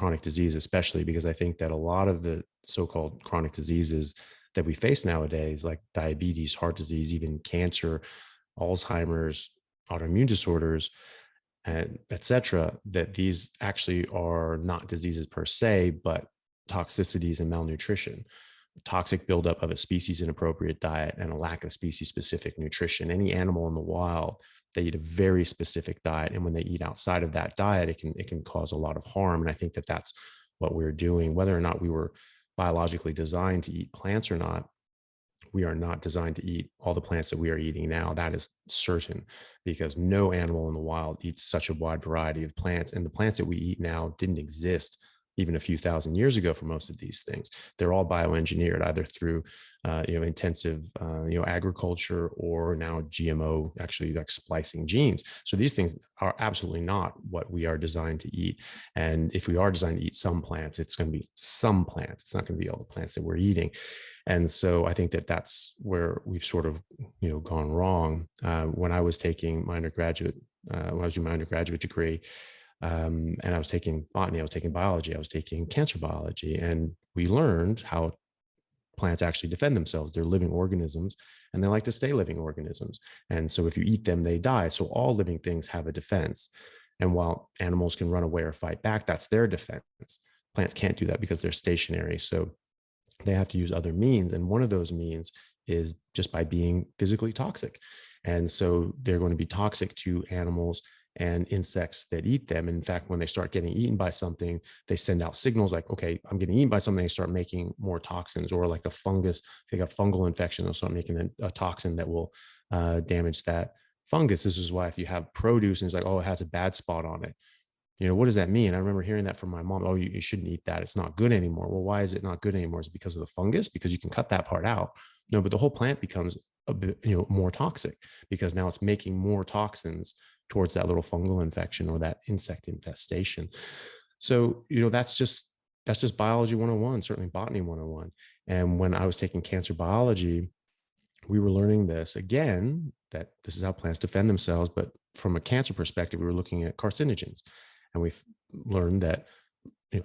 chronic disease, especially because I think that a lot of the so-called chronic diseases that we face nowadays, like diabetes, heart disease, even cancer, Alzheimer's, autoimmune disorders, and et cetera, that these actually are not diseases per se, but toxicities and malnutrition, toxic buildup of a species inappropriate diet, and a lack of species specific nutrition. Any animal in the wild, they eat a very specific diet, and when they eat outside of that diet, it can cause a lot of harm. And I think that that's what we're doing. Whether or not we were biologically designed to eat plants or not, we are not designed to eat all the plants that we are eating now. That is certain, because no animal in the wild eats such a wide variety of plants. And the plants that we eat now didn't exist even a few thousand years ago for most of these things. They're all bioengineered, either through intensive agriculture, or now GMO, actually like splicing genes. So these things are absolutely not what we are designed to eat. And if we are designed to eat some plants, it's going to be some plants. It's not going to be all the plants that we're eating. And so I think that that's where we've sort of gone wrong. When I was taking my undergraduate, when I was doing my undergraduate degree, and I was taking botany, I was taking biology, I was taking cancer biology, and we learned how plants actually defend themselves. They're living organisms, and they like to stay living organisms. And so if you eat them, they die. So all living things have a defense. And while animals can run away or fight back, that's their defense. Plants can't do that because they're stationary. So they have to use other means. And one of those means is just by being physically toxic. And so they're going to be toxic to animals and insects that eat them. And in fact, when they start getting eaten by something, they send out signals like, okay, I'm getting eaten by something. They start making more toxins. Or like a fungus, they got fungal infection, they'll start making a toxin that will damage that fungus. This is why if you have produce and it's like, oh, it has a bad spot on it, what does that mean? I remember hearing that from my mom. Oh, you shouldn't eat that. It's not good anymore. Well, why is it not good anymore? Is it because of the fungus? Because you can cut that part out. No, but the whole plant becomes a bit, more toxic, because now it's making more toxins towards that little fungal infection or that insect infestation. So, that's just biology 101, certainly botany 101. And when I was taking cancer biology, we were learning this again, that this is how plants defend themselves. But from a cancer perspective, we were looking at carcinogens. And we've learned that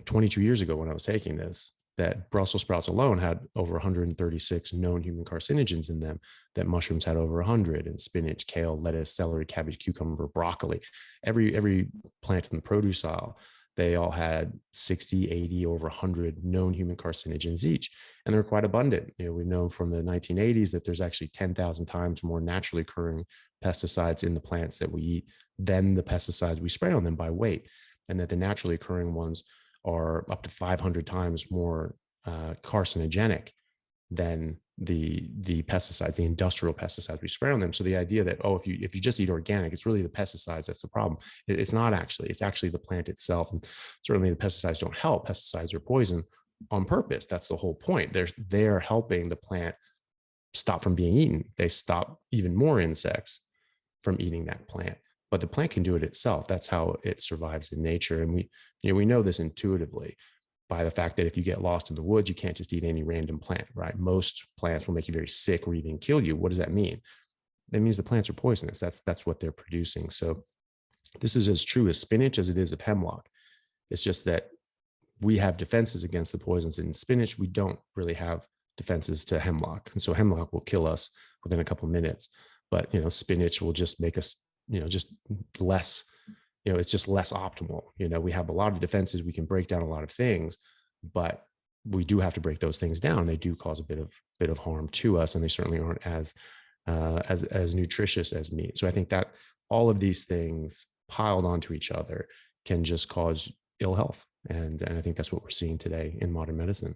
22 years ago when I was taking this, that Brussels sprouts alone had over 136 known human carcinogens in them, that mushrooms had over 100, and spinach, kale, lettuce, celery, cabbage, cucumber, broccoli, every plant in the produce aisle, they all had 60, 80, over 100 known human carcinogens each. And they're quite abundant. We know from the 1980s that there's actually 10,000 times more naturally occurring pesticides in the plants that we eat than the pesticides we spray on them by weight. And that the naturally occurring ones are up to 500 times more carcinogenic than the pesticides, the industrial pesticides we spray on them. So the idea that, oh, if you just eat organic, it's really the pesticides that's the problem. It's not actually. It's actually the plant itself. And certainly the pesticides don't help. Pesticides are poison on purpose. That's the whole point. They're helping the plant stop from being eaten. They stop even more insects from eating that plant. But the plant can do it itself. That's how it survives in nature. And we know this intuitively by the fact that if you get lost in the woods, you can't just eat any random plant, right? Most plants will make you very sick or even kill you. What does that mean? That means the plants are poisonous. That's what they're producing. So this is as true as spinach as it is of hemlock. It's just that we have defenses against the poisons in spinach. We don't really have defenses to hemlock. And so hemlock will kill us within a couple of minutes. But, spinach will just make us, just less, it's just less optimal. We have a lot of defenses. We can break down a lot of things, but we do have to break those things down. They do cause a bit of harm to us, and they certainly aren't as nutritious as meat. So I think that all of these things piled onto each other can just cause ill health. And I think that's what we're seeing today in modern medicine.